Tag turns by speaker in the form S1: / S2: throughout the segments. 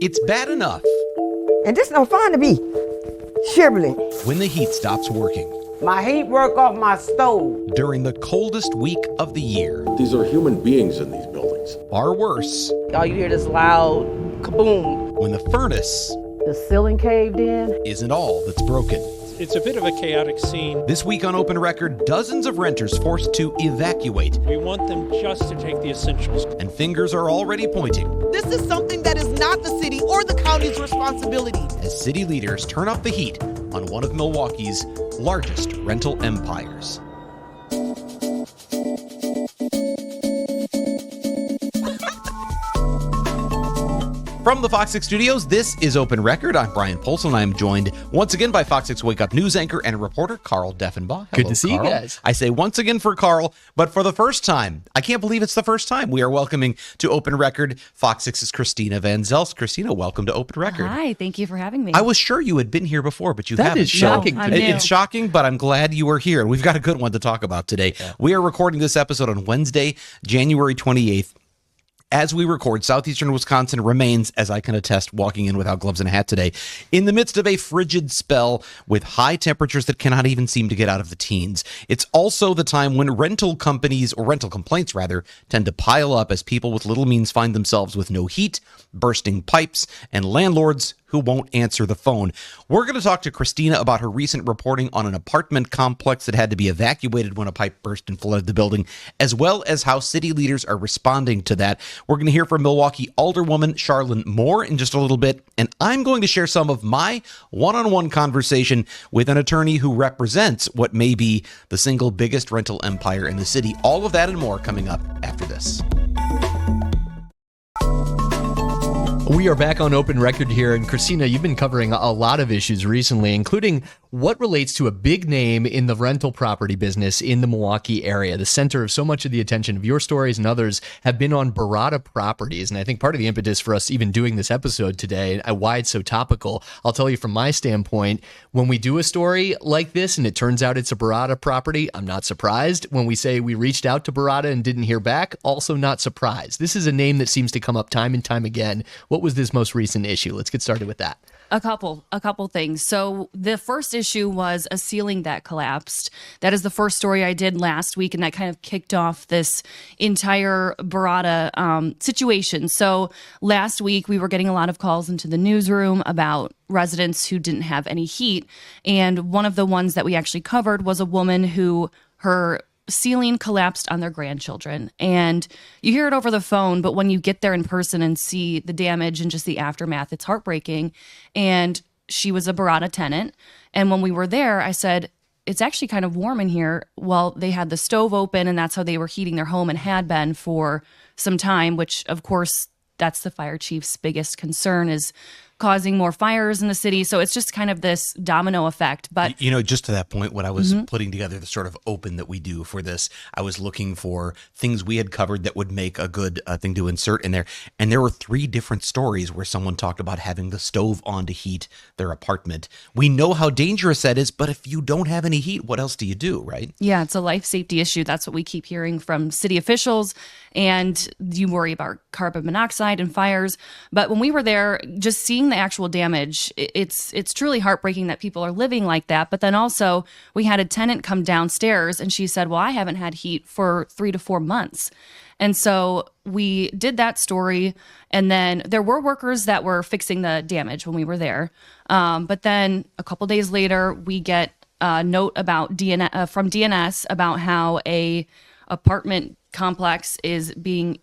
S1: It's bad enough
S2: And this no fun to be shivering.
S1: when the heat stops working
S2: My heat work off my stove.
S1: during the coldest week of the year.
S3: These are human beings in these buildings.
S1: Far worse
S2: All you hear this loud kaboom.
S1: when the furnace
S2: The ceiling caved in.
S1: isn't all that's broken.
S4: It's a bit of a chaotic scene.
S1: This week on Open Record, dozens of renters forced to evacuate,
S4: We want them just to take the essentials.
S1: and fingers are already pointing
S5: This is something that is not the city or the county's responsibility.
S1: as city leaders turn up the heat on one of Milwaukee's largest rental empires. From the FOX6 studios, this is Open Record. I'm Bryan Polcyn. I am joined once again by FOX6 Wake Up News anchor and reporter Carl Deffenbaugh.
S6: Good to see you
S1: Carl.
S6: guys.
S1: I say once again for Carl, but for the first time, I can't believe it's the first time, we are welcoming to Open Record FOX6's Christina Van Zelst. Christina, welcome to Open Record.
S7: Hi, thank you for having me.
S1: I was sure you had been here before, but you
S6: That
S1: haven't.
S6: is shocking
S7: No,
S6: to
S7: I'm
S6: me.
S7: new.
S1: It's shocking, but I'm glad you were here. We've got a good one to talk about today. We are recording this episode on Wednesday, January 28th. As we record, southeastern Wisconsin remains, as I can attest, walking in without gloves and a hat today, in the midst of a frigid spell with high temperatures that cannot even seem to get out of the teens. It's also the time when rental companies, or rental complaints rather, tend to pile up as people with little means find themselves with no heat, bursting pipes, and landlords who won't answer the phone. We're going to talk to Christina about her recent reporting on an apartment complex that had to be evacuated when a pipe burst and flooded the building, as well as how city leaders are responding to that. We're going to hear from Milwaukee Alderwoman Charlene Moore in just a little bit, and I'm going to share some of my one-on-one conversation with an attorney who represents what may be the single biggest rental empire in the city. All of that and more coming up after this.
S6: We are back on Open Record here, and Christina, you've been covering a lot of issues recently, including what relates to a big name in the rental property business in the Milwaukee area. The center of so much of the attention of your stories and others have been on Berrada Properties, and I think part of the impetus for us even doing this episode today, why it's so topical, I'll tell you from my standpoint, when we do a story like this and it turns out it's a Berrada property, I'm not surprised. When we say we reached out to Berrada and didn't hear back, also not surprised. This is a name that seems to come up time and time again. What was this most recent issue? Let's get started with that.
S7: A couple things. So the first issue was a ceiling that collapsed. That is the first story I did last week, and that kind of kicked off this entire Berrada situation. So last week we were getting a lot of calls into the newsroom about residents who didn't have any heat, and one of the ones that we actually covered was a woman who her ceiling collapsed on their grandchildren. And you hear it over the phone, but when you get there in person and see the damage and just the aftermath, it's heartbreaking. And she was a Berrada tenant. And when we were there, I said, it's actually kind of warm in here. Well, they had the stove open, and that's how they were heating their home and had been for some time, which of course, that's the fire chief's biggest concern, is causing more fires in the city. So it's just kind of this domino effect. But
S1: you know, just to that point, when I was putting together the sort of open that we do for this, I was looking for things we had covered that would make a good thing to insert in there. And there were 3 different stories where someone talked about having the stove on to heat their apartment. We know how dangerous that is, but if you don't have any heat, what else do you do, right?
S7: yeah, it's a life safety issue. That's what we keep hearing from city officials. And you worry about carbon monoxide and fires. But when we were there, just seeing the actual damage, it's truly heartbreaking that people are living like that. But then also we had a tenant come downstairs and she said, well, I haven't had heat for 3 to 4 months. And so we did that story. And then there were workers that were fixing the damage when we were there. But then a couple days later, we get a note about from DNS about how a apartment complex is being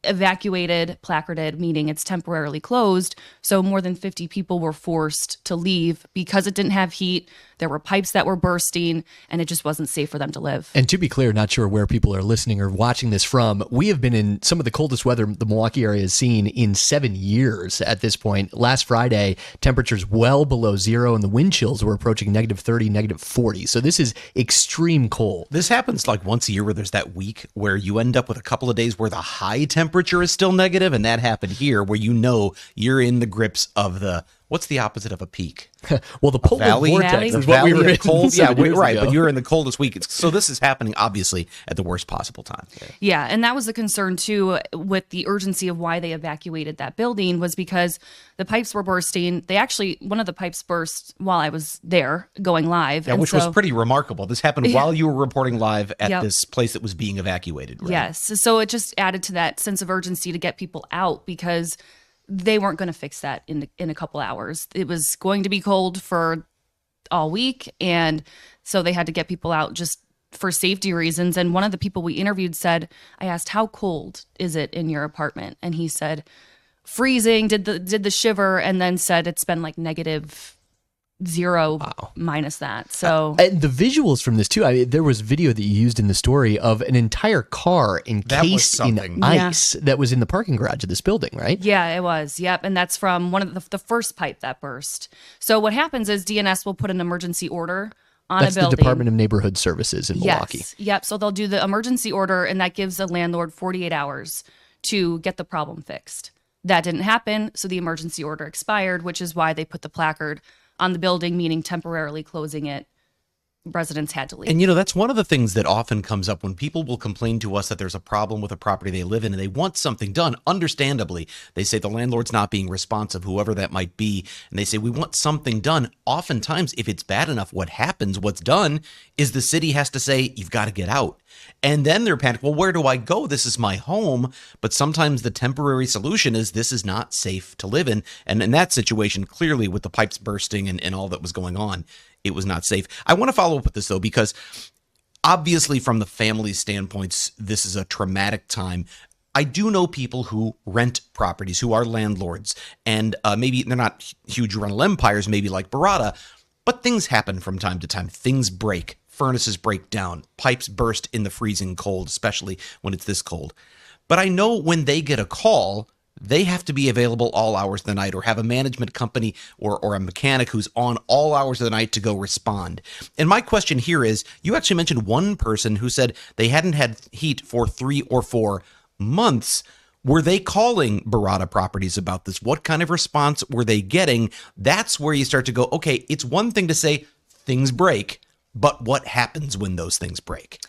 S7: evacuated, placarded, meaning it's temporarily closed. So more than 50 people were forced to leave because it didn't have heat. There were pipes that were bursting, and it just wasn't safe for them to live.
S6: And to be clear, not sure where people are listening or watching this from, we have been in some of the coldest weather the Milwaukee area has seen in 7 years at this point. Last Friday, temperatures well below zero, and the wind chills were approaching -30, -40. So this is extreme cold.
S1: This happens like once a year where there's that week where you end up with a couple of days where the high temperature is still negative, and that happened here where you know you're in the grips of the What's the opposite of a peak?
S6: Well, the polar
S1: Valley?
S6: vortex
S1: The
S6: is what we
S1: valley
S6: were
S1: of
S6: in
S1: cold.
S6: 7
S1: Yeah,
S6: years
S1: right.
S6: ago.
S1: But you're in the coldest week. So this is happening, obviously, at the worst possible time.
S7: Yeah, and that was the concern too with the urgency of why they evacuated that building was because the pipes were bursting. One of the pipes burst while I was there going live.
S1: Yeah,
S7: and
S1: which was pretty remarkable. This happened while you were reporting live at
S7: Yep.
S1: this place that was being evacuated. Right?
S7: Yes, so it just added to that sense of urgency to get people out because they weren't going to fix that in a couple hours. It was going to be cold for all week, and so they had to get people out just for safety reasons. And one of the people we interviewed said, I asked, how cold is it in your apartment? And he said, freezing, did the shiver, and then said it's been like -0 minus that. So
S6: And the visuals from this too. There was video that you used in the story of an entire car encased in
S1: something.
S6: ice that was in the parking garage of this building, right?
S7: yeah, it was. Yep. And that's from one of the first pipe that burst. So what happens is DNS will put an emergency order on
S6: That's
S7: a building.
S6: the Department of Neighborhood Services in Milwaukee.
S7: Yes. Yep. So they'll do the emergency order, and that gives the landlord 48 hours to get the problem fixed. That didn't happen, so the emergency order expired, which is why they put the placard on the building, meaning temporarily closing it. Residents had to leave.
S1: And that's one of the things that often comes up when people will complain to us that there's a problem with a property they live in and they want something done. Understandably, they say the landlord's not being responsive, whoever that might be, and they say we want something done. Oftentimes, if it's bad enough, what's done is the city has to say you've got to get out. And then they're panicked. Well, where do I go? This is my home. But sometimes the temporary solution is this is not safe to live in. And in that situation, clearly with the pipes bursting and all that was going on, it was not safe. I want to follow up with this, though, because obviously from the family standpoints, this is a traumatic time. I do know people who rent properties, who are landlords, and maybe they're not huge rental empires, maybe like Berrada, but things happen from time to time. Things break. Furnaces break down. Pipes burst in the freezing cold, especially when it's this cold. But I know when they get a call, they have to be available all hours of the night or have a management company or a mechanic who's on all hours of the night to go respond. And my question here is, you actually mentioned one person who said they hadn't had heat for 3 or 4 months. Were they calling Berrada Properties about this? What kind of response were they getting? That's where you start to go, okay, it's one thing to say things break, but what happens when those things break?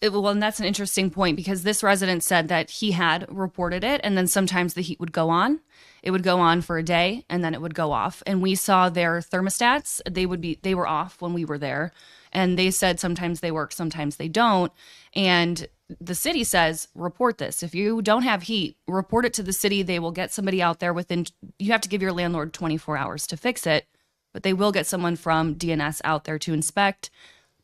S7: Well, and that's an interesting point because this resident said that he had reported it, and then sometimes the heat would go on. It would go on for a day, and then it would go off. And we saw their thermostats; they were off when we were there, and they said sometimes they work, sometimes they don't. And the city says report this. If you don't have heat, report it to the city. They will get somebody out there within. You have to give your landlord 24 hours to fix it, but they will get someone from DNS out there to inspect.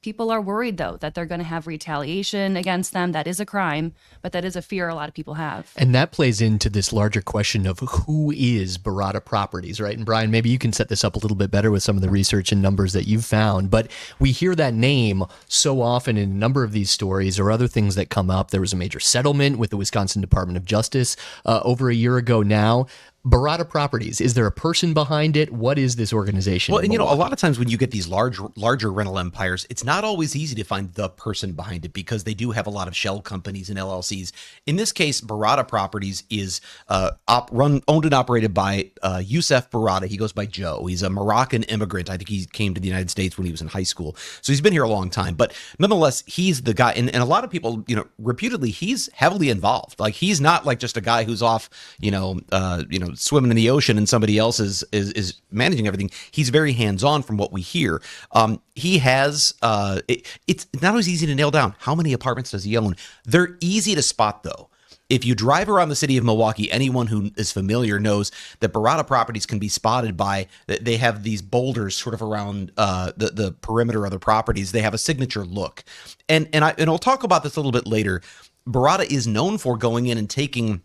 S7: People are worried, though, that they're going to have retaliation against them. That is a crime, but that is a fear a lot of people have.
S6: And that plays into this larger question of who is Berrada Properties, right? And Bryan, maybe you can set this up a little bit better with some of the research and numbers that you've found. But we hear that name so often in a number of these stories or other things that come up. There was a major settlement with the Wisconsin Department of Justice over a year ago now. Berrada Properties, is there a person behind it? What is this organization?
S1: Well, and a lot of times when you get these larger rental empires, it's not always easy to find the person behind it because they do have a lot of shell companies and LLCs. In this case, Berrada Properties is owned and operated by Youssef Berrada. He goes by Joe. He's a Moroccan immigrant. I think he came to the United States when he was in high school. So he's been here a long time. But nonetheless, he's the guy. And a lot of people, reputedly, he's heavily involved. Like he's not like just a guy who's off, swimming in the ocean and somebody else is managing everything. He's very hands-on from what we hear. He has, it's not always easy to nail down. How many apartments does he own? They're easy to spot though. If you drive around the city of Milwaukee, anyone who is familiar knows that Berrada Properties can be spotted by, they have these boulders sort of around the perimeter of the properties. They have a signature look. And I'll talk about this a little bit later. Berrada is known for going in and taking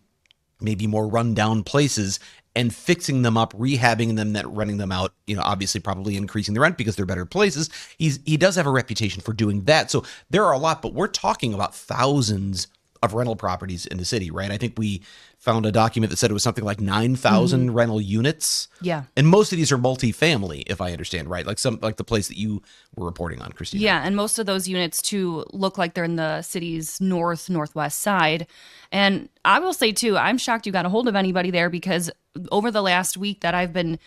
S1: maybe more rundown places and fixing them up, rehabbing them, then renting them out, obviously probably increasing the rent because they're better places. He does have a reputation for doing that. So there are a lot, but we're talking about thousands of rental properties in the city, right? I think we found a document that said it was something like 9,000 rental units.
S7: Yeah.
S1: And most of these are multifamily, if I understand right, like the place that you were reporting on, Christina.
S7: Yeah, and most of those units too look like they're in the city's northwest side. And I will say too, I'm shocked you got a hold of anybody there because over the last week that I've been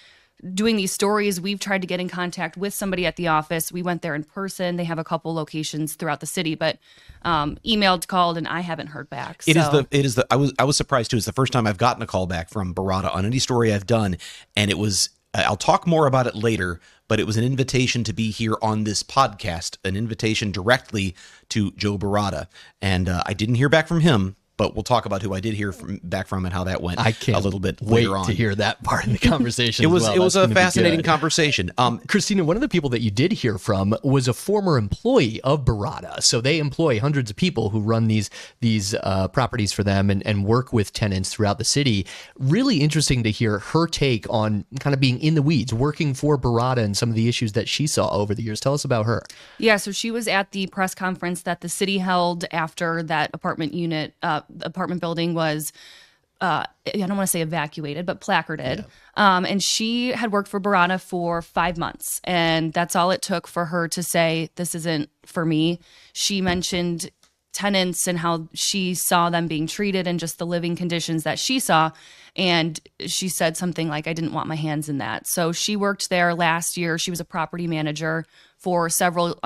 S7: doing these stories, we've tried to get in contact with somebody at the office. We went there in person. They have a couple locations throughout the city, but emailed, called, and I haven't heard back.
S1: I was surprised too. It's the first time I've gotten a call back from Berrada on any story I've done, and it was. I'll talk more about it later, but it was an invitation to be here on this podcast, an invitation directly to Joe Berrada, and I didn't hear back from him. But we'll talk about who I did hear back from and how that went.
S6: I can't
S1: a little bit
S6: wait
S1: later on
S6: to hear that part of the conversation.
S1: It was
S6: That's
S1: a
S6: gonna be
S1: fascinating
S6: good.
S1: conversation.
S6: Christina, one of the people that you did hear from was a former employee of Berrada. So they employ hundreds of people who run these properties for them and work with tenants throughout the city. Really interesting to hear her take on kind of being in the weeds, working for Berrada and some of the issues that she saw over the years. Tell us about her.
S7: Yeah, so she was at the press conference that the city held after that apartment building was, I don't want to say evacuated, but placarded. Yeah. And she had worked for Berrada for 5 months. And that's all it took for her to say, this isn't for me. She mentioned tenants and how she saw them being treated and just the living conditions that she saw. And she said something like, I didn't want my hands in that. So she worked there last year. She was a property manager for several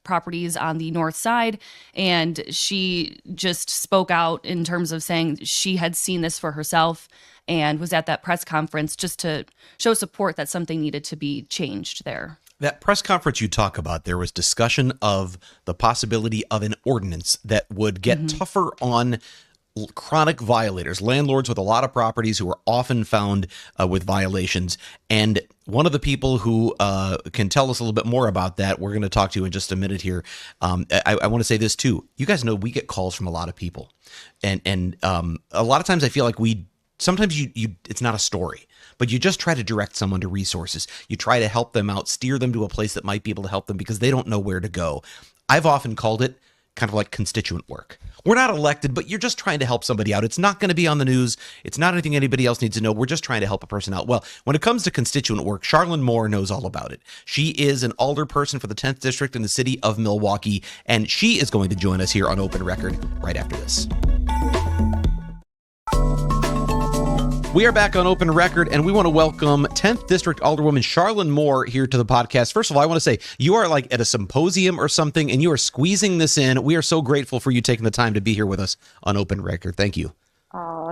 S7: properties on the north side. And she just spoke out in terms of saying she had seen this for herself and was at that press conference just to show support that something needed to be changed there.
S1: That press conference you talk about, there was discussion of the possibility of an ordinance that would get tougher on chronic violators, landlords with a lot of properties who are often found with violations. And one of the people who can tell us a little bit more about that, we're going to talk to in just a minute here. I want to say this too. You guys know we get calls from a lot of people. And a lot of times I feel like sometimes it's not a story, but you just try to direct someone to resources. You try to help them out, steer them to a place that might be able to help them because they don't know where to go. I've often called it kind of like constituent work. We're not elected, but you're just trying to help somebody out. It's not going to be on the news. It's not anything anybody else needs to know. We're just trying to help a person out. Well, when it comes to constituent work, Charlene Moore knows all about it. She is an alderperson for the 10th District in the city of Milwaukee, and she is going to join us here on Open Record right after this. We are back on Open Record, and we want to welcome 10th District Alderwoman Charlene Moore here to the podcast. First of all, I want to say you are like at a symposium or something, and you are squeezing this in. We are so grateful for you taking the time to be here with us on Open Record. Thank you.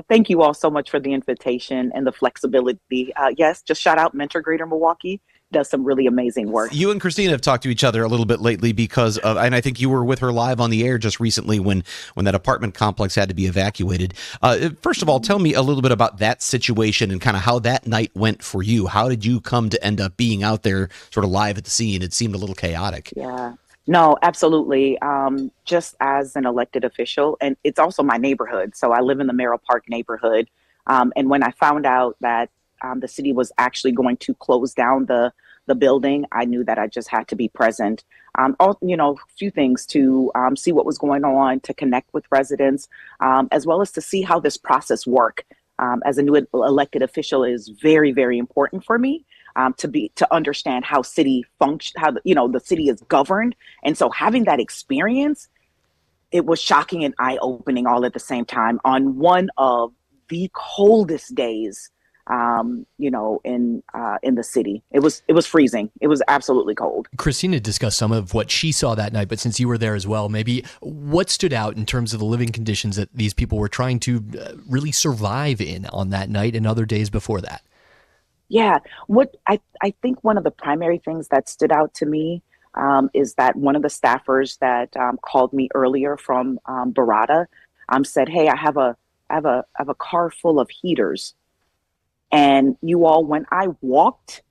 S8: Thank you all so much for the invitation and the flexibility. Yes, just shout out Mentor Greater Milwaukee. Does some really amazing work.
S1: You and Christina have talked to each other a little bit lately because of, and I think you were with her live on the air just recently when that apartment complex had to be evacuated. First of all, tell me a little bit about that situation and kind of how that night went for you. How did you come to end up being out there sort of live at the scene? It seemed a little chaotic.
S8: Yeah, no, absolutely. Just as an elected official, and it's also my neighborhood. So I live in the Merrill Park neighborhood. And when I found out that the city was actually going to close down the building, I knew that I just had to be present. A few things to see what was going on, to connect with residents, as well as to see how this process worked. As a new elected official is very, very important for me to understand how city function, how the city is governed. And so having that experience, it was shocking and eye-opening all at the same time on one of the coldest days in the city. It was freezing. It was absolutely cold.
S6: Christina discussed some of what she saw that night, but since you were there as well, maybe what stood out in terms of the living conditions that these people were trying to really survive in on that night and other days before that?
S8: Yeah, what I think one of the primary things that stood out to me is that one of the staffers that called me earlier from Berrada said, "Hey, I have a car full of heaters." And you all, when I walked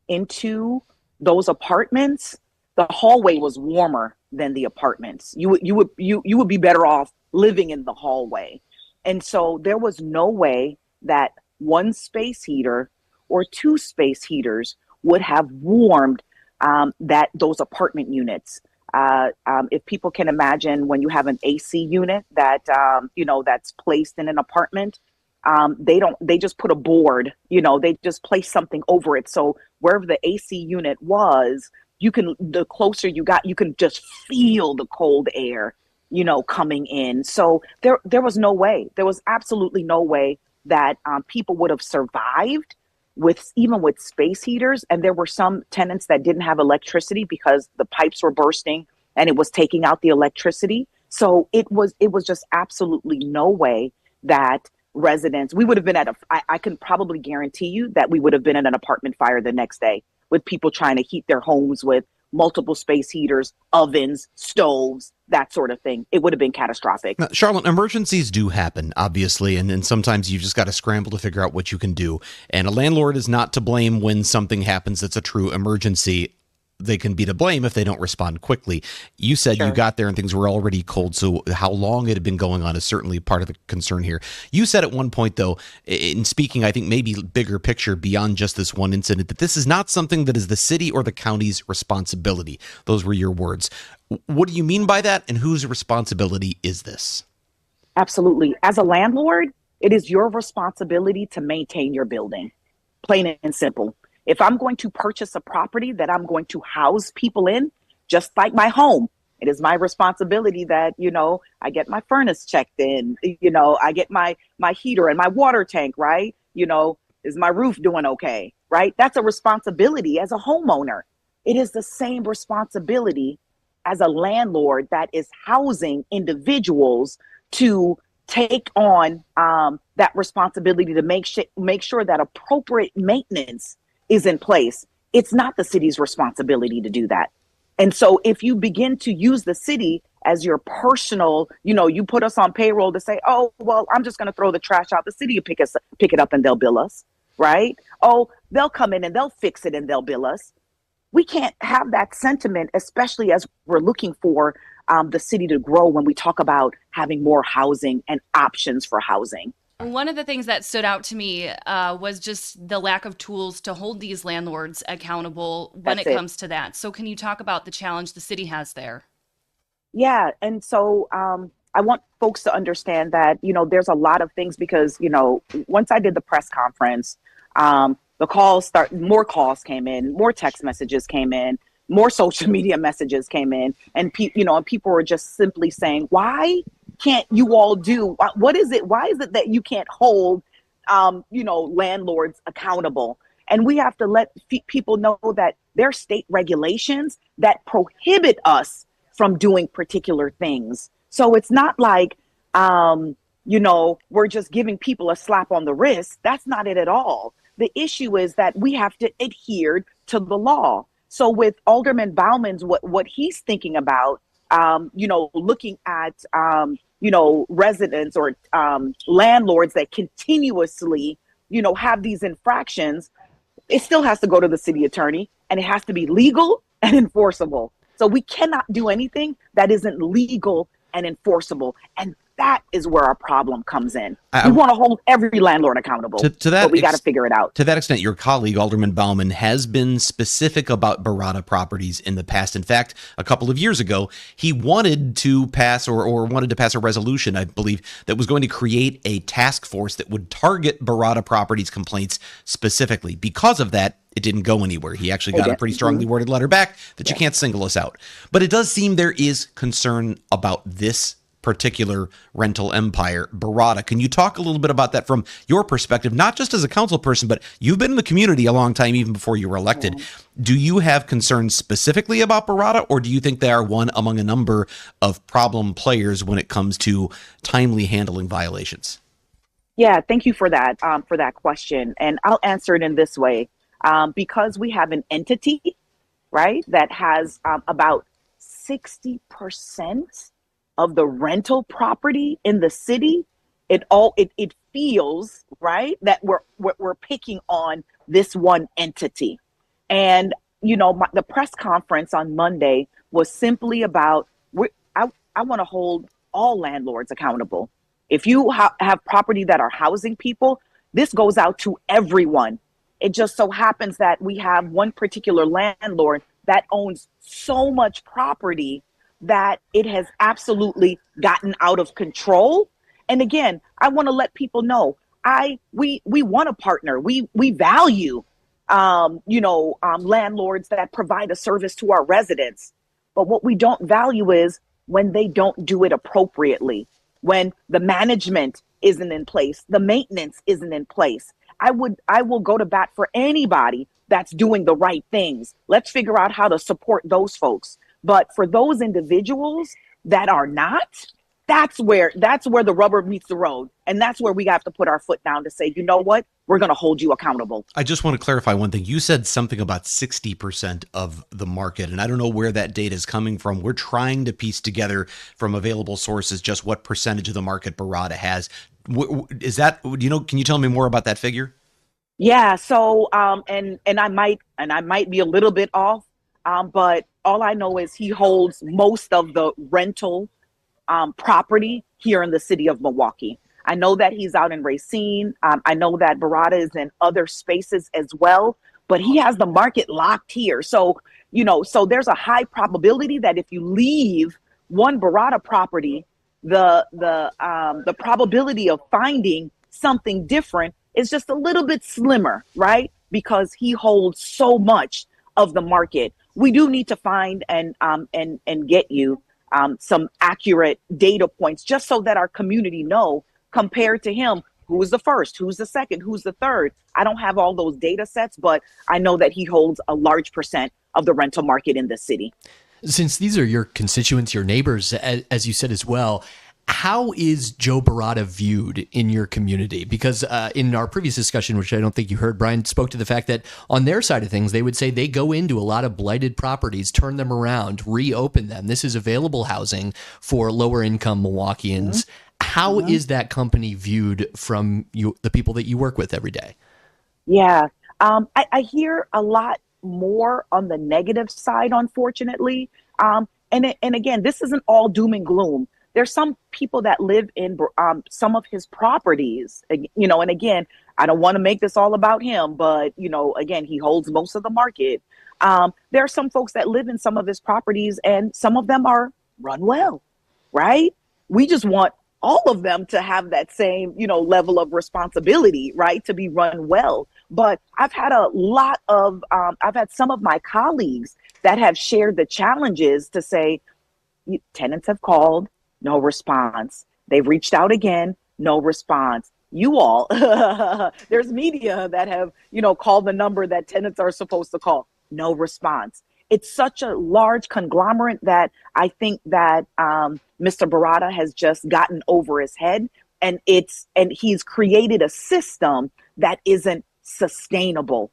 S8: into those apartments, the hallway was warmer than the apartments. You would be better off living in the hallway. And so there was no way that one space heater or two space heaters would have warmed those apartment units. If people can imagine, when you have an AC unit that that's placed in an apartment, they just put a board, they just place something over it. So wherever the AC unit was, the closer you got, you can just feel the cold air, coming in. So there was no way, there was absolutely no way that people would have survived even with space heaters, and there were some tenants that didn't have electricity because the pipes were bursting and it was taking out the electricity. So it was just absolutely no way that residents, we would have been I can probably guarantee you that we would have been in an apartment fire the next day with people trying to heat their homes with multiple space heaters, ovens, stoves, that sort of thing. It would have been catastrophic.
S1: Now, Charlotte, emergencies do happen, obviously, and then sometimes you've just got to scramble to figure out what you can do. And a landlord is not to blame when something happens that's a true emergency. They can be to blame if they don't respond quickly. You said you got there and things were already cold, so how long it had been going on is certainly part of the concern here. You said at one point, though, in speaking, I think maybe bigger picture beyond just this one incident, that this is not something that is the city or the county's responsibility. Those were your words. What do you mean by that, and whose responsibility is this?
S8: Absolutely. As a landlord, it is your responsibility to maintain your building, plain and simple. If I'm going to purchase a property that I'm going to house people in, just like my home, it is my responsibility that, I get my furnace checked in, I get my heater and my water tank, right? Is my roof doing okay, right? That's a responsibility as a homeowner. It is the same responsibility as a landlord that is housing individuals to take on that responsibility to make sure that appropriate maintenance is in place. It's not the city's responsibility to do that. And so if you begin to use the city as your personal, you put us on payroll to say, oh, well, I'm just going to throw the trash out. The city will pick it up and they'll bill us, right? Oh, they'll come in and they'll fix it and they'll bill us. We can't have that sentiment, especially as we're looking for the city to grow when we talk about having more housing and options for housing.
S7: One of the things that stood out to me was just the lack of tools to hold these landlords accountable when it comes to that. So can you talk about the challenge the city has there?
S8: Yeah. And so I want folks to understand that, there's a lot of things because, once I did the press conference, more calls came in, more text messages came in, more social media messages came in, and people were just simply saying, why can't you all do, what is it? Why is it that you can't hold, landlords accountable? And we have to let people know that there are state regulations that prohibit us from doing particular things. So it's not like, we're just giving people a slap on the wrist. That's not it at all. The issue is that we have to adhere to the law. So with Alderman Bauman's, what he's thinking about, looking at, residents or landlords that continuously, have these infractions, it still has to go to the city attorney and it has to be legal and enforceable. So we cannot do anything that isn't legal and enforceable. And that is where our problem comes in. We want to hold every landlord accountable, but we got to figure it out.
S1: To that extent, your colleague, Alderman Bauman, has been specific about Berrada Properties in the past. In fact, a couple of years ago, he wanted to pass or wanted to pass a resolution, I believe, that was going to create a task force that would target Berrada Properties complaints specifically. Because of that, it didn't go anywhere. He actually got a pretty strongly worded letter back that you can't single us out. But it does seem there is concern about this particular rental empire, Berrada. Can you talk a little bit about that from your perspective, not just as a council person, but you've been in the community a long time, even before you were elected. Do you have concerns specifically about Berrada, or do you think they are one among a number of problem players when it comes to timely handling violations?
S8: Yeah, thank you for that question. And I'll answer it in this way. Because we have an entity, right, that has about 60% of the rental property in the city, it feels, right, that we're picking on this one entity. And the press conference on Monday was simply about I want to hold all landlords accountable. If you have property that are housing people, this goes out to everyone. It just so happens that we have one particular landlord that owns so much property that it has absolutely gotten out of control. And again, I want to let people know, we want to partner. We value, landlords that provide a service to our residents. But what we don't value is when they don't do it appropriately, when the management isn't in place, the maintenance isn't in place. I will go to bat for anybody that's doing the right things. Let's figure out how to support those folks. But for those individuals that are not, that's where the rubber meets the road. And that's where we have to put our foot down to say, you know what? We're going to hold you accountable.
S1: I just want to clarify one thing. You said something about 60% of the market, and I don't know where that data is coming from. We're trying to piece together from available sources just what percentage of the market Berrada has. Is that, can you tell me more about that figure?
S8: Yeah. So, and I might be a little bit off, but all I know is he holds most of the rental property here in the city of Milwaukee. I know that he's out in Racine. I know that Berrada is in other spaces as well, but he has the market locked here. So, so there's a high probability that if you leave one Berrada property, the probability of finding something different is just a little bit slimmer, right? Because he holds so much of the market. We do need to find and get you some accurate data points just so that our community know, compared to him, who's the first, who's the second, who's the third. I don't have all those data sets, but I know that he holds a large percent of the rental market in the city.
S6: Since these are your constituents, your neighbors, as you said as well, how is Joe Berrada viewed in your community? Because in our previous discussion, which I don't think you heard, Bryan spoke to the fact that on their side of things, they would say they go into a lot of blighted properties, turn them around, reopen them. This is available housing for lower income Milwaukeeans. How is that company viewed from the people that you work with every day?
S8: Yeah, I hear a lot more on the negative side, unfortunately. And again, this isn't all doom and gloom. There's some people that live in some of his properties, and again, I don't want to make this all about him, but, again, he holds most of the market. There are some folks that live in some of his properties, and some of them are run well, right? We just want all of them to have that same, level of responsibility, right? To be run well. But I've had I've had some of my colleagues that have shared the challenges to say, tenants have called, no response. They've reached out again, no response. You all, there's media that have, called the number that tenants are supposed to call, no response. It's such a large conglomerate that I think that Mr. Berrada has just gotten over his head, and he's created a system that isn't sustainable.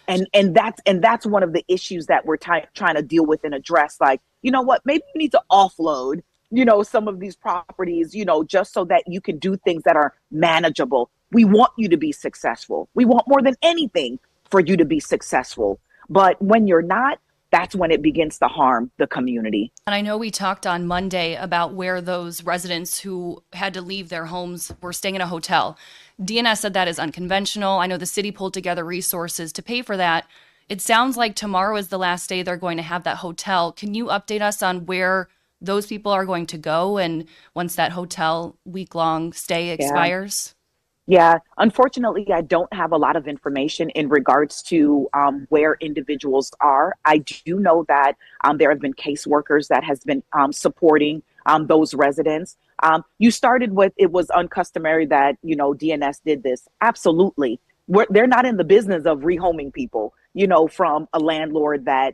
S8: And that's one of the issues that we're trying to deal with and address. Like, you know what, maybe you need to offload, some of these properties, just so that you can do things that are manageable. We want you to be successful. We want more than anything for you to be successful. But when you're not, that's when it begins to harm the community.
S7: And I know we talked on Monday about where those residents who had to leave their homes were staying in a hotel. DNS said that is unconventional. I know the city pulled together resources to pay for that. It sounds like tomorrow is the last day they're going to have that hotel. Can you update us on where those people are going to go and once that hotel week-long stay expires?
S8: Yeah, unfortunately, I don't have a lot of information in regards to where individuals are. I do know that there have been caseworkers that has been supporting those residents. You started with, it was uncustomary that, DNS did this. Absolutely. They're not in the business of rehoming people, from a landlord that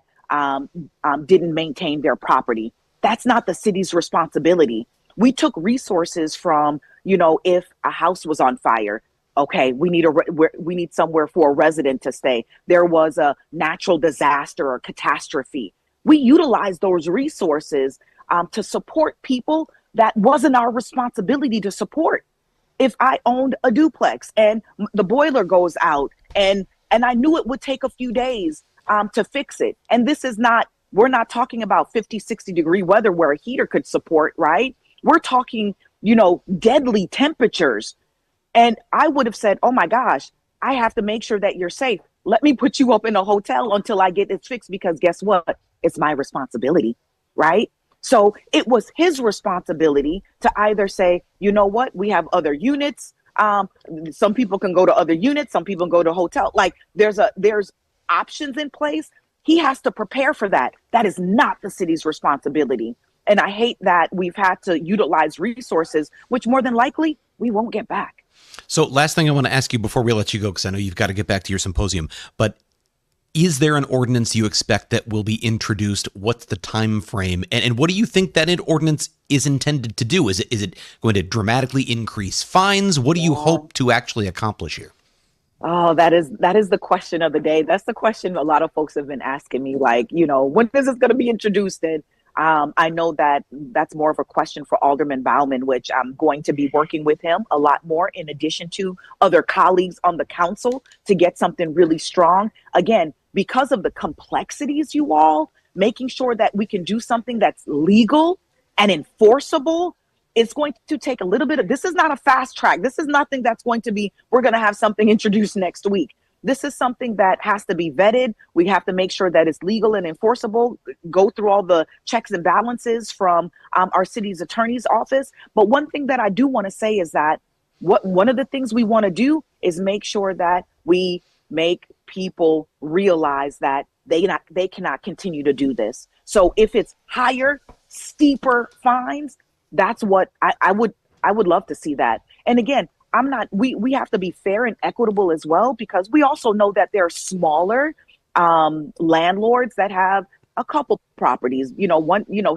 S8: didn't maintain their property. That's not the city's responsibility. We took resources from, if a house was on fire, okay, we need somewhere for a resident to stay. There was a natural disaster or catastrophe. We utilized those resources to support people that wasn't our responsibility to support. If I owned a duplex and the boiler goes out and I knew it would take a few days to fix it, and we're not talking about 50, 60 degree weather where a heater could support, right? We're talking, deadly temperatures. And I would have said, oh my gosh, I have to make sure that you're safe. Let me put you up in a hotel until I get it fixed, because guess what? It's my responsibility, right? So it was his responsibility to either say, you know what, we have other units. Some people can go to other units. Some people can go to hotel. Like there's options in place. He has to prepare for that. That is not the city's responsibility. And I hate that we've had to utilize resources, which more than likely we won't get back.
S1: So last thing I want to ask you before we let you go, because I know you've got to get back to your symposium, but is there an ordinance you expect that will be introduced? What's the time frame? And what do you think that ordinance is intended to do? Is it going to dramatically increase fines? What do you hope to actually accomplish here?
S8: Oh, that is the question of the day. That's the question a lot of folks have been asking me, like, when is this going to be introduced? And I know that's more of a question for Alderman Bauman, which I'm going to be working with him a lot more, in addition to other colleagues on the council, to get something really strong. Again, because of the complexities, you all, making sure that we can do something that's legal and enforceable, it's going to take a little bit of, this is not a fast track. This is nothing that's going to be, we're going to have something introduced next week. This is something that has to be vetted. We have to make sure that it's legal and enforceable, go through all the checks and balances from our city's attorney's office. But one thing that I do want to say is that one of the things we want to do is make sure that we make people realize that they cannot continue to do this. So if it's higher, steeper fines, that's what I would love to see that. And again, we have to be fair and equitable as well, because we also know that there are smaller landlords that have a couple properties,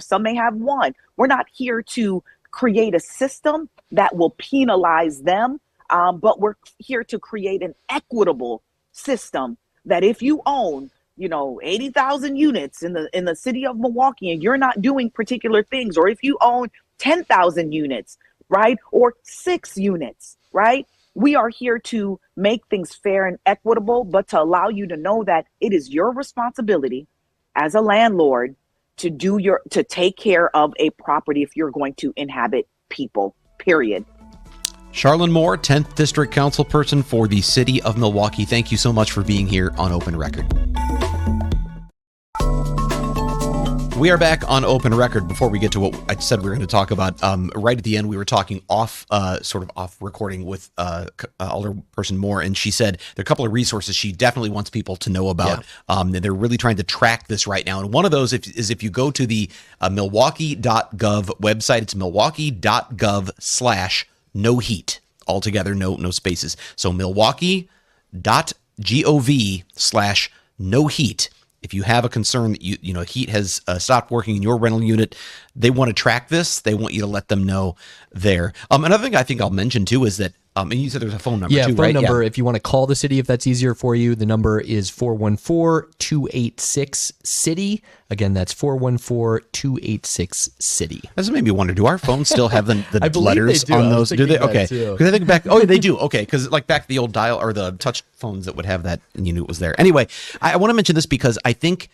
S8: some may have one. We're not here to create a system that will penalize them, but we're here to create an equitable system that if you own 80,000 units in the city of Milwaukee and you're not doing particular things, or if you own 10,000 units, right, or 6 units, right? We are here to make things fair and equitable, but to allow you to know that it is your responsibility as a landlord to take care of a property if you're going to inhabit people, period.
S1: Charlene Moore, 10th District Councilperson for the City of Milwaukee. Thank you so much for being here on Open Record. We are back on Open Record. Before we get to what I said we were going to talk about, right at the end, we were talking off recording with Alderperson Moore, and she said there are a couple of resources she definitely wants people to know about. Yeah. They're really trying to track this right now. And one of those is if you go to the Milwaukee.gov website, it's Milwaukee.gov/no heat. Altogether, no spaces. So Milwaukee.gov/no heat. If you have a concern that heat has stopped working in your rental unit, they want to track this. They want you to let them know there. Another thing I think I'll mention too is that, and you said there's a phone number too, right?
S6: Yeah, phone number. If you want to call the city, if that's easier for you, the number is 414-286-CITY. Again, that's 414-286-CITY.
S1: This made me wonder, do our phones still have the letters
S6: they do.
S1: on those? Do they? Okay.
S6: Because
S1: I think back, they do. Okay. Because like back to the old dial or the touch phones that would have that and you knew it was there. Anyway, I want to mention this because I think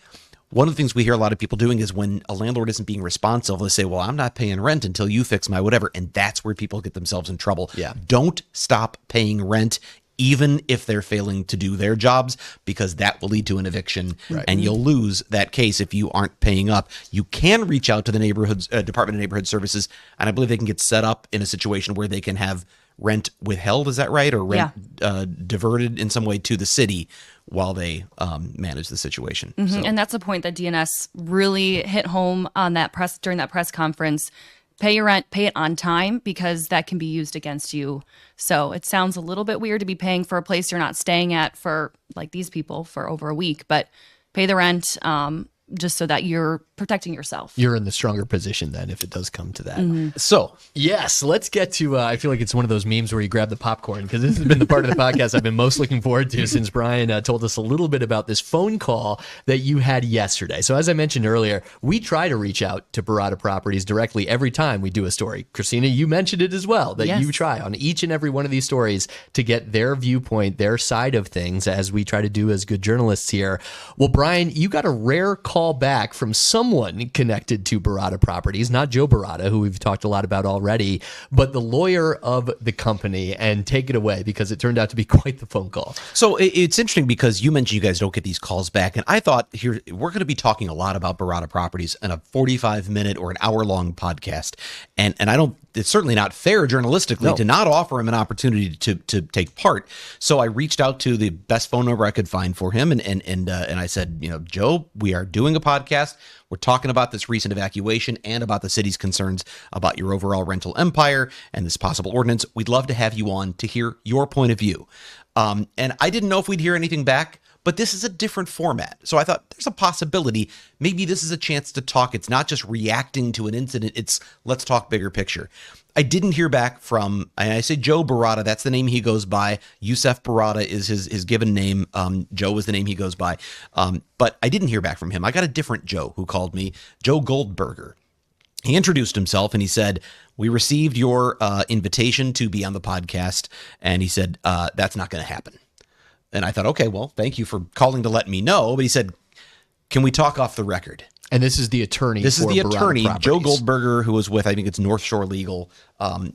S1: one of the things we hear a lot of people doing is when a landlord isn't being responsive, they say, well, I'm not paying rent until you fix my whatever. And that's where people get themselves in trouble.
S6: Yeah.
S1: Don't stop paying rent, even if they're failing to do their jobs, because that will lead to an eviction, and you'll lose that case if you aren't paying up. You can reach out to the neighborhood Department of Neighborhood Services, and I believe they can get set up in a situation where they can have rent withheld. Is that right? Or rent diverted in some way to the city while they manage the situation.
S7: Mm-hmm.
S1: So.
S7: And that's a point that DNS really hit home on during that press conference. Pay your rent, pay it on time, because that can be used against you. So it sounds a little bit weird to be paying for a place you're not staying at for, like these people, for over a week, but pay the rent just so that you're protecting yourself.
S6: You're in the stronger position then if it does come to that.
S7: Mm-hmm.
S6: So, yes, let's get to, I feel like it's one of those memes where you grab the popcorn, because this has been the part of the podcast I've been most looking forward to since Bryan told us a little bit about this phone call that you had yesterday. So as I mentioned earlier, we try to reach out to Berrada Properties directly every time we do a story. Christina, you mentioned it as well, that you try on each and every one of these stories to get their viewpoint, their side of things, as we try to do as good journalists here. Well, Bryan, you got a rare call back from someone connected to Berrada Properties, not Joe Berrada, who we've talked a lot about already, but the lawyer of the company. And take it away, because it turned out to be quite the phone call. So
S1: it's interesting because you mentioned you guys don't get these calls back, and I thought here we're going to be talking a lot about Berrada Properties in a 45-minute or an hour-long podcast, and I don't. It's certainly not fair journalistically to not offer him an opportunity to take part. So I reached out to the best phone number I could find for him, and I said, Joe, we are doing doing a podcast. We're talking about this recent evacuation and about the city's concerns about your overall rental empire and this possible ordinance. We'd love to have you on to hear your point of view. And I didn't know if we'd hear anything back, but this is a different format. So I thought there's a possibility. Maybe this is a chance to talk. It's not just reacting to an incident. It's let's talk bigger picture. I didn't hear back from, and I say Joe Berrada, that's the name he goes by. Yusef Berrada is his given name. Joe is the name he goes by. But I didn't hear back from him. I got a different Joe who called me, Joe Goldberger. He introduced himself and he said, we received your invitation to be on the podcast. And he said, that's not going to happen. And I thought, okay, well, thank you for calling to let me know. But he said, can we talk off the record?
S6: And this is the attorney.
S1: This is the
S6: Berrada
S1: attorney,
S6: Properties.
S1: Joe Goldberger, who was with, I think it's North Shore Legal.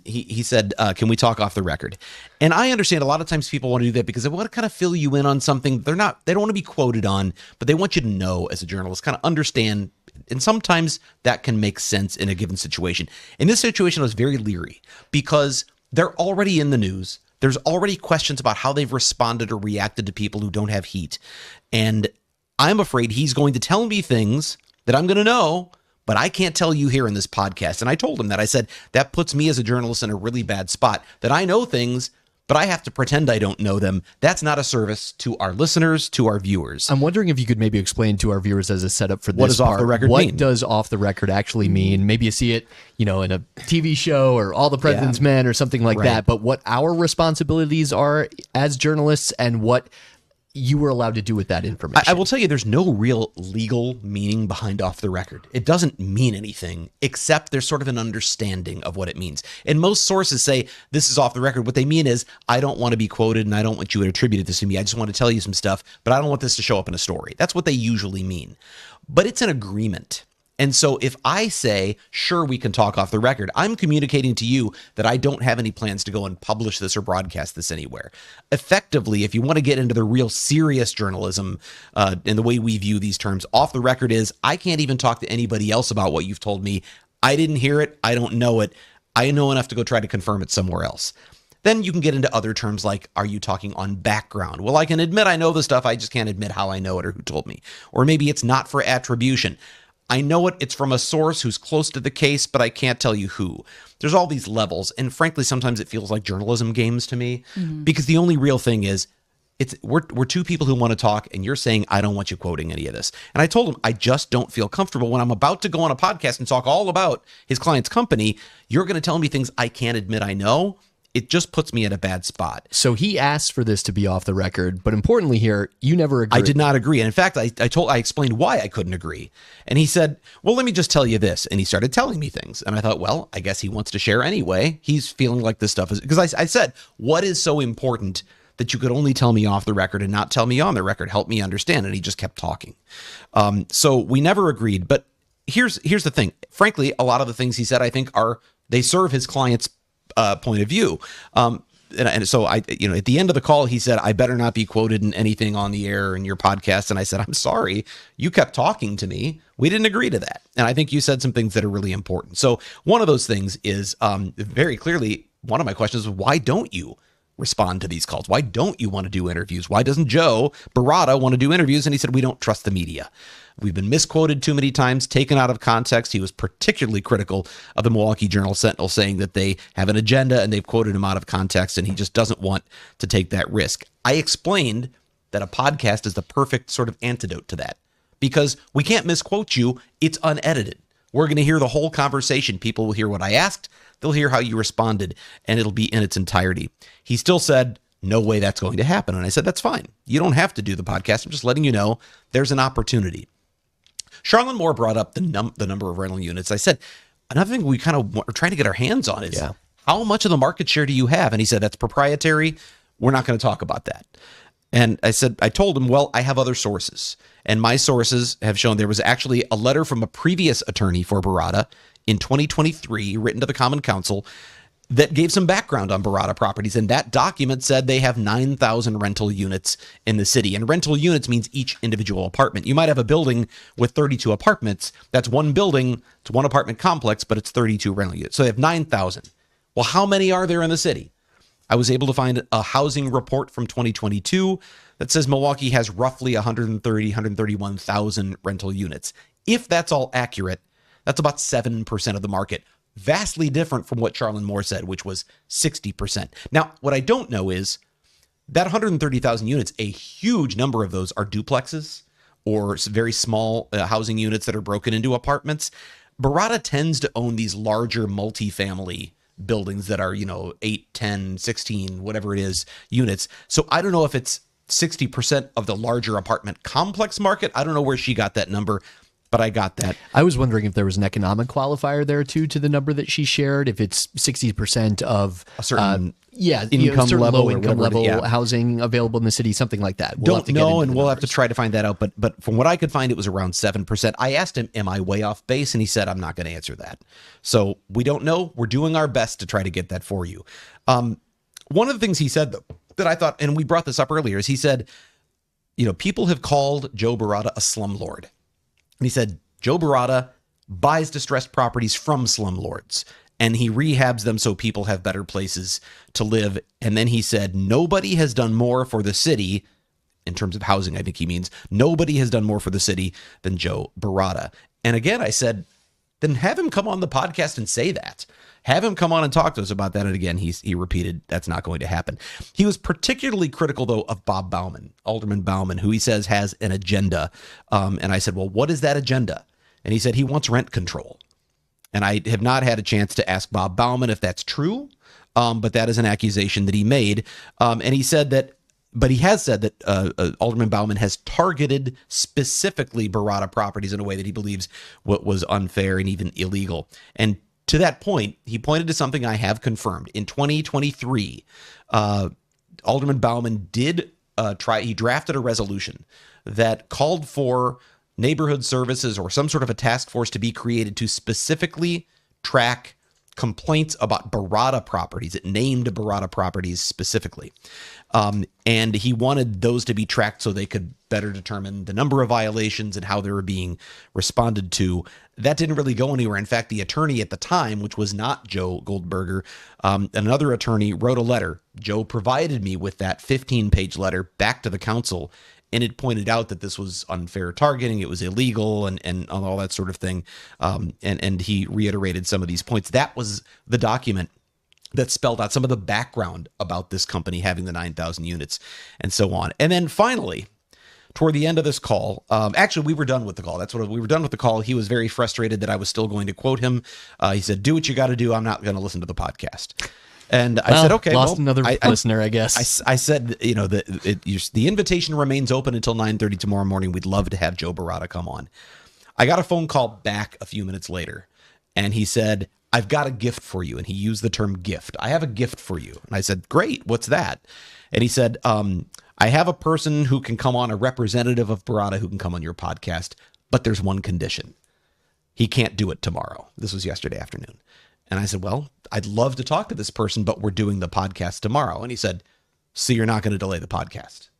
S1: He said, can we talk off the record? And I understand a lot of times people want to do that because they want to kind of fill you in on something they don't want to be quoted on, but they want you to know as a journalist, kind of understand. And sometimes that can make sense in a given situation. In this situation, I was very leery because they're already in the news. There's already questions about how they've responded or reacted to people who don't have heat. And I'm afraid he's going to tell me things that I'm going to know, but I can't tell you here in this podcast. And I told him that. I said, that puts me as a journalist in a really bad spot, that I know things, but I have to pretend I don't know them. That's not a service to our listeners, to our viewers.
S6: I'm wondering if you could maybe explain to our viewers as a setup for this
S1: What does off the record
S6: what
S1: mean?
S6: does off the record actually mean? Maybe you see it, in a TV show or All the President's Men or something like that. But what our responsibilities are as journalists and what you were allowed to do with that information.
S1: I will tell you, there's no real legal meaning behind off the record. It doesn't mean anything, except there's sort of an understanding of what it means. And most sources say this is off the record. What they mean is, I don't want to be quoted and I don't want you to attribute this to me. I just want to tell you some stuff, but I don't want this to show up in a story. That's what they usually mean. But it's an agreement. And so if I say, sure, we can talk off the record, I'm communicating to you that I don't have any plans to go and publish this or broadcast this anywhere. Effectively, if you want to get into the real serious journalism and the way we view these terms, off the record is, I can't even talk to anybody else about what you've told me. I didn't hear it. I don't know it. I know enough to go try to confirm it somewhere else. Then you can get into other terms like, are you talking on background? Well, I can admit I know the stuff. I just can't admit how I know it or who told me. Or maybe it's not for attribution. I know it. It's from a source who's close to the case, but I can't tell you who. There's all these levels. And frankly, sometimes it feels like journalism games to me because the only real thing is we're two people who want to talk and you're saying, I don't want you quoting any of this. And I told him, I just don't feel comfortable when I'm about to go on a podcast and talk all about his client's company. You're going to tell me things I can't admit I know. It just puts me at a bad spot.
S6: So he asked for this to be off the record, but importantly here, you never agreed.
S1: I did not agree. And in fact, I explained why I couldn't agree. And he said, well, let me just tell you this. And he started telling me things. And I thought, well, I guess he wants to share anyway. He's feeling like this stuff is, because I said, what is so important that you could only tell me off the record and not tell me on the record? Help me understand. And he just kept talking. So we never agreed. But here's the thing. Frankly, a lot of the things he said, I think they serve his client's point of view. And so at the end of the call, he said, I better not be quoted in anything on the air in your podcast. And I said, I'm sorry. You kept talking to me. We didn't agree to that. And I think you said some things that are really important. So one of those things is very clearly, one of my questions is, why don't you respond to these calls? Why don't you want to do interviews? Why doesn't Joe Berrada want to do interviews? And he said, we don't trust the media. We've been misquoted too many times, taken out of context. He was particularly critical of the Milwaukee Journal-Sentinel, saying that they have an agenda and they've quoted him out of context, and he just doesn't want to take that risk. I explained that a podcast is the perfect sort of antidote to that because we can't misquote you. It's unedited. We're going to hear the whole conversation. People will hear what I asked. They'll hear how you responded, and it'll be in its entirety. He still said, no way that's going to happen. And I said, that's fine. You don't have to do the podcast. I'm just letting you know there's an opportunity. Charlene Moore brought up the number of rental units. I said, another thing we kind of are trying to get our hands on is how much of the market share do you have? And he said, that's proprietary. We're not going to talk about that. And I told him, well, I have other sources. And my sources have shown there was actually a letter from a previous attorney for Berrada in 2023 written to the Common Council that gave some background on Berrada Properties. And that document said they have 9,000 rental units in the city. And rental units means each individual apartment. You might have a building with 32 apartments. That's one building. It's one apartment complex, but it's 32 rental units. So they have 9,000. Well, how many are there in the city? I was able to find a housing report from 2022 that says Milwaukee has roughly 131,000 rental units. If that's all accurate, that's about 7% of the market. Vastly different from what Charlene Moore said, which was 60%. Now, what I don't know is that 130,000 units, a huge number of those are duplexes or very small housing units that are broken into apartments. Berrada tends to own these larger multifamily buildings that are, 8, 10, 16, whatever it is, units. So I don't know if it's 60% of the larger apartment complex market. I don't know where she got that number, but I got that.
S6: I was wondering if there was an economic qualifier there too to the number that she shared. If it's 60% of
S1: A certain
S6: income
S1: certain
S6: level,
S1: low
S6: income
S1: whatever,
S6: level housing available in the city, something like that.
S1: Don't know, and we'll have to try to find that out. But from what I could find, it was around 7%. I asked him, "Am I way off base?" And he said, "I'm not going to answer that." So we don't know. We're doing our best to try to get that for you. One of the things he said, though, that I thought, and we brought this up earlier, is he said, people have called Joe Berrada a slumlord. And he said, Joe Berrada buys distressed properties from slumlords, and he rehabs them so people have better places to live. And then he said, nobody has done more for the city, in terms of housing, I think he means, nobody has done more for the city than Joe Berrada. And again, I said, then have him come on the podcast and say that. Have him come on and talk to us about that. And again, he repeated that's not going to happen. He was particularly critical, though, of Bob Bauman, Alderman Bauman, who he says has an agenda. And I said, well, what is that agenda? And he said he wants rent control. And I have not had a chance to ask Bob Bauman if that's true, but that is an accusation that he made. And he said that, but he has said that Alderman Bauman has targeted specifically Berrada Properties in a way that he believes what was unfair and even illegal. And to that point, he pointed to something I have confirmed. In 2023, Alderman Bauman did he drafted a resolution that called for neighborhood services or some sort of a task force to be created to specifically track complaints about Berrada Properties. It named Berrada Properties specifically. And he wanted those to be tracked so they could better determine the number of violations and how they were being responded to. That didn't really go anywhere. In fact, the attorney at the time, which was not Joe Goldberger, another attorney wrote a letter. Joe provided me with that 15-page letter back to the council, and it pointed out that this was unfair targeting, it was illegal, and all that sort of thing. And he reiterated some of these points. That was the document that spelled out some of the background about this company having the 9,000 units and so on. And then finally, toward the end of this call, actually, we were done with the call. We were done with the call. He was very frustrated that I was still going to quote him. He said, do what you got to do. I'm not going to listen to the podcast. And I said, okay,
S6: lost another listener, I guess.
S1: I said, the invitation remains open until 9:30 tomorrow morning. We'd love to have Joe Berrada come on. I got a phone call back a few minutes later, and he said, I've got a gift for you. And he used the term gift. I have a gift for you. And I said, great. What's that? And he said, I have a person who can come on, a representative of Berrada who can come on your podcast, but there's one condition. He can't do it tomorrow. This was yesterday afternoon. And I said, well, I'd love to talk to this person, but we're doing the podcast tomorrow. And he said, so you're not going to delay the podcast?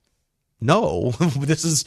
S1: No, this is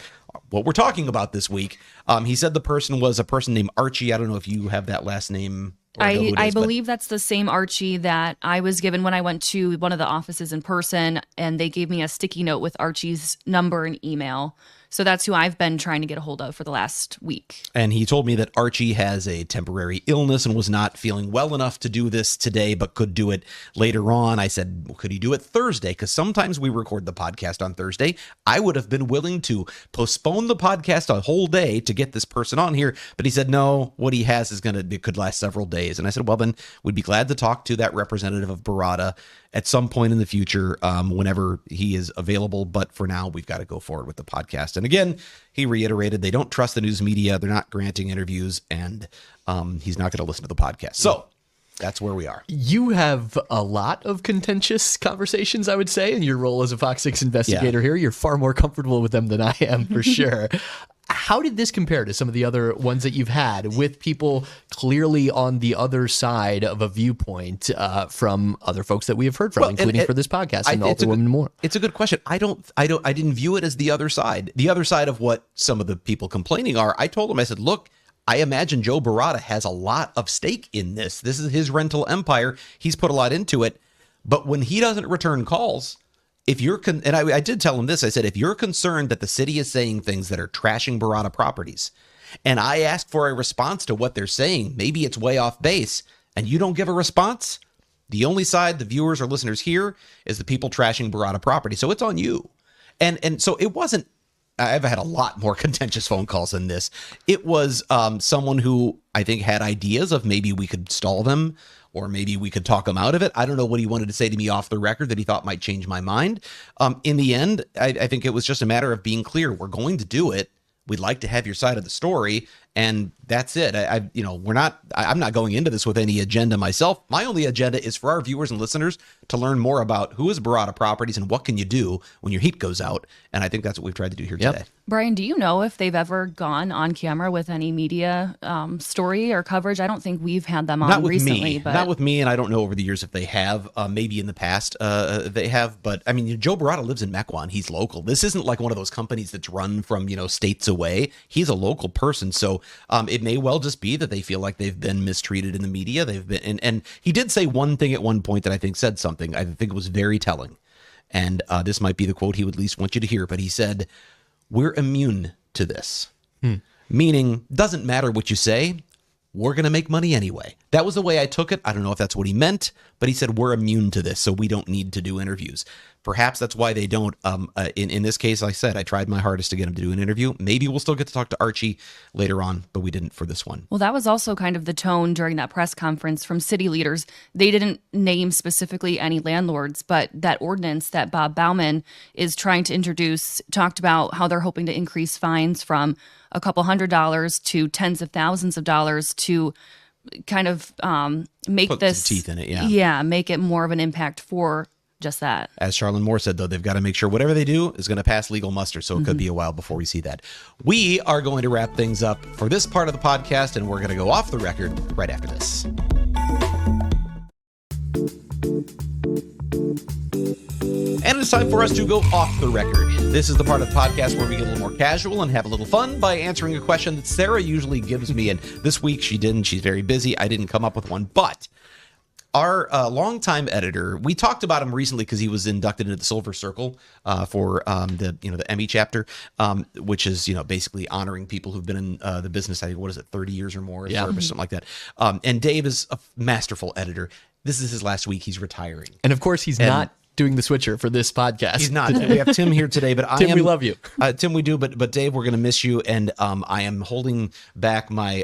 S1: what we're talking about this week. He said the person was a person named Archie. I don't know if you have that last name.
S7: I believe that's the same Archie that I was given when I went to one of the offices in person, and they gave me a sticky note with Archie's number and email. So that's who I've been trying to get a hold of for the last week.
S1: And he told me that Archie has a temporary illness and was not feeling well enough to do this today, but could do it later on. I said, well, could he do it Thursday? Because sometimes we record the podcast on Thursday. I would have been willing to postpone the podcast a whole day to get this person on here. But he said, no, what he has is could last several days. And I said, well, then we'd be glad to talk to that representative of Berrada at some point in the future, whenever he is available. But for now, we've got to go forward with the podcast. And again, he reiterated they don't trust the news media. They're not granting interviews, and he's not going to listen to the podcast. So that's where we are.
S6: You have a lot of contentious conversations, I would say, in your role as a Fox 6 investigator here. You're far more comfortable with them than I am, for sure. How did this compare to some of the other ones that you've had with people clearly on the other side of a viewpoint from other folks that we have heard from, including for this podcast and All the Women More?
S1: It's a good question. I didn't view it as the other side of what some of the people complaining are. I told them, I said, look, I imagine Joe Berrada has a lot of stake in this. This is his rental empire. He's put a lot into it. But when he doesn't return calls, if you're and I did tell him this, I said, if you're concerned that the city is saying things that are trashing Berrada Properties, and I ask for a response to what they're saying, maybe it's way off base, and you don't give a response, the only side the viewers or listeners hear is the people trashing Berrada Properties. So it's on you. And so it wasn't, I've had a lot more contentious phone calls than this. It was someone who I think had ideas of maybe we could stall them, or maybe we could talk him out of it. I don't know what he wanted to say to me off the record that he thought might change my mind. In the end, I think it was just a matter of being clear. We're going to do it. We'd like to have your side of the story, and that's it. I'm not going into this with any agenda myself. My only agenda is for our viewers and listeners to learn more about who is Berrada Properties and what can you do when your heat goes out. And I think that's what we've tried to do here today.
S7: Brian, do you know if they've ever gone on camera with any media story or coverage? I don't think we've had them on recently. But
S1: Not with me, and I don't know over the years if they have. Maybe in the past they have. But, I mean, Joe Berrada lives in Mequon. He's local. This isn't like one of those companies that's run from, states away. He's a local person. So it may well just be that they feel like they've been mistreated in the media. They've been, and he did say one thing at one point that I think said something. I think it was very telling. And this might be the quote he would at least want you to hear. But he said, "We're immune to this." Meaning, doesn't matter what you say, we're going to make money anyway. That was the way I took it. I don't know if that's what he meant, but he said, we're immune to this, so we don't need to do interviews. Perhaps that's why they don't. In this case, like I said, I tried my hardest to get him to do an interview. Maybe we'll still get to talk to Archie later on, but we didn't for this one.
S7: Well, that was also kind of the tone during that press conference from city leaders. They didn't name specifically any landlords, but that ordinance that Bob Bauman is trying to introduce talked about how they're hoping to increase fines from a couple $100s to tens of thousands of dollars to kind of make
S1: Put
S7: this
S1: some teeth in it,
S7: make it more of an impact for just that.
S1: As Charlene Moore said, though, they've got to make sure whatever they do is going to pass legal muster, so it could be a while before we see that. We are going to wrap things up for this part of the podcast, and we're going to go off the record right after this. And it's time for us to go off the record. This is the part of the podcast where we get a little more casual and have a little fun by answering a question that Sarah usually gives me. And this week she didn't. She's very busy. I didn't come up with one. But our longtime editor, we talked about him recently because he was inducted into the Silver Circle for the Emmy chapter, which is basically honoring people who've been in the business. I think 30 years or more service, something like that. And Dave is a masterful editor. This is his last week. He's retiring,
S6: and of course he's not doing the switcher for this podcast.
S1: He's not. We have Tim here today, but
S6: Tim, we love you.
S1: Tim, we do, but Dave, we're going to miss you, and I am holding back my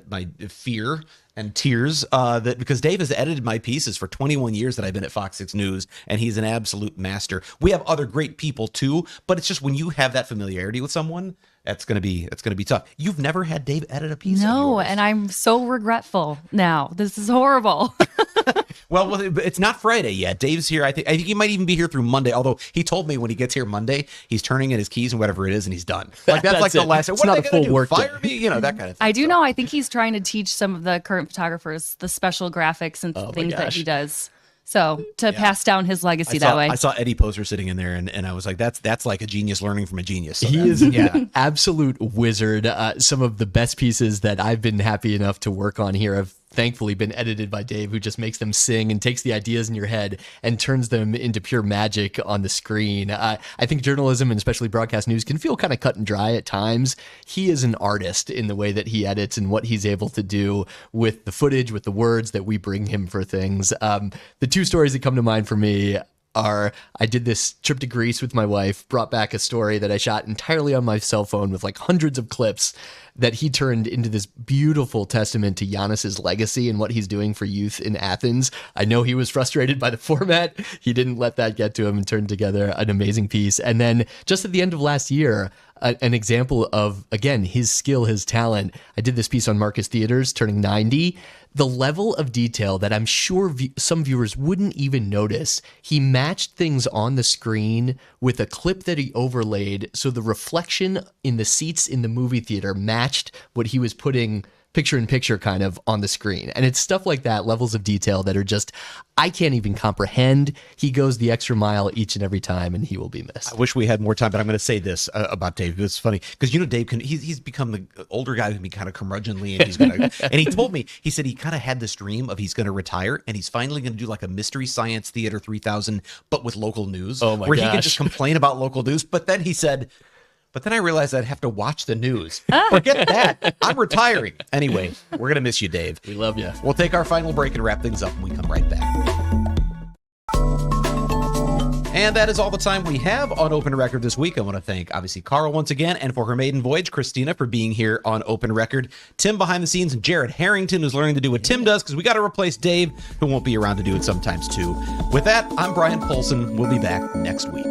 S1: my fear and tears that because Dave has edited my pieces for 21 years that I've been at FOX6 News, and he's an absolute master. We have other great people too, but it's just when you have that familiarity with someone, it's gonna be tough. You've never had Dave edit a piece?
S7: No, and I'm so regretful now. This is horrible.
S1: Well, it's not Friday yet. Dave's here. I think he might even be here through Monday. Although he told me when he gets here Monday, he's turning in his keys and whatever it is, and he's done. Like that's like the last.
S6: It's
S1: what
S6: not
S1: are
S6: a
S1: they
S6: full
S1: gonna do?
S6: work
S1: Fire
S6: day.
S1: me? That kind of thing.
S7: I do know. I think he's trying to teach some of the current photographers the special graphics and things that he does. So to pass down his legacy that way.
S1: I saw Eddie Poser sitting in there, and I was like, that's like a genius learning from a genius. So
S6: he is an absolute wizard. Some of the best pieces that I've been happy enough to work on here have thankfully been edited by Dave, who just makes them sing and takes the ideas in your head and turns them into pure magic on the screen. I think journalism and especially broadcast news can feel kind of cut and dry at times. He is an artist in the way that he edits and what he's able to do with the footage, with the words that we bring him for things. The two stories that come to mind for me are I did this trip to Greece with my wife, brought back a story that I shot entirely on my cell phone with like hundreds of clips that he turned into this beautiful testament to Giannis's legacy and what he's doing for youth in Athens. I know he was frustrated by the format. He didn't let that get to him and turned together an amazing piece. And then just at the end of last year, an example of, again, his skill, his talent. I did this piece on Marcus Theaters turning 90. The level of detail that I'm sure some viewers wouldn't even notice. He matched things on the screen with a clip that he overlaid, so the reflection in the seats in the movie theater matched what he was putting picture-in-picture kind of on the screen. And it's stuff like that, levels of detail that are just, I can't even comprehend. He goes the extra mile each and every time, and he will be missed.
S1: I wish we had more time, but I'm going to say this about Dave. It's funny because Dave he's become the older guy who can be kind of curmudgeonly, and he's gonna. And he told me, he said he kind of had this dream of he's going to retire, and he's finally going to do like a Mystery Science Theater 3000, but with local news.
S6: Oh my
S1: where
S6: gosh.
S1: he could just complain about local news. But then he said, but then I realized I'd have to watch the news. Forget that. I'm retiring. Anyway, we're going to miss you, Dave.
S6: We love you.
S1: We'll take our final break and wrap things up when we come right back. And that is all the time we have on Open Record this week. I want to thank, obviously, Carl once again, and for her maiden voyage, Christina, for being here on Open Record, Tim behind the scenes, and Jared Harrington, who's learning to do what Tim does, because we got to replace Dave, who won't be around to do it sometimes, too. With that, I'm Bryan Polcyn. We'll be back next week.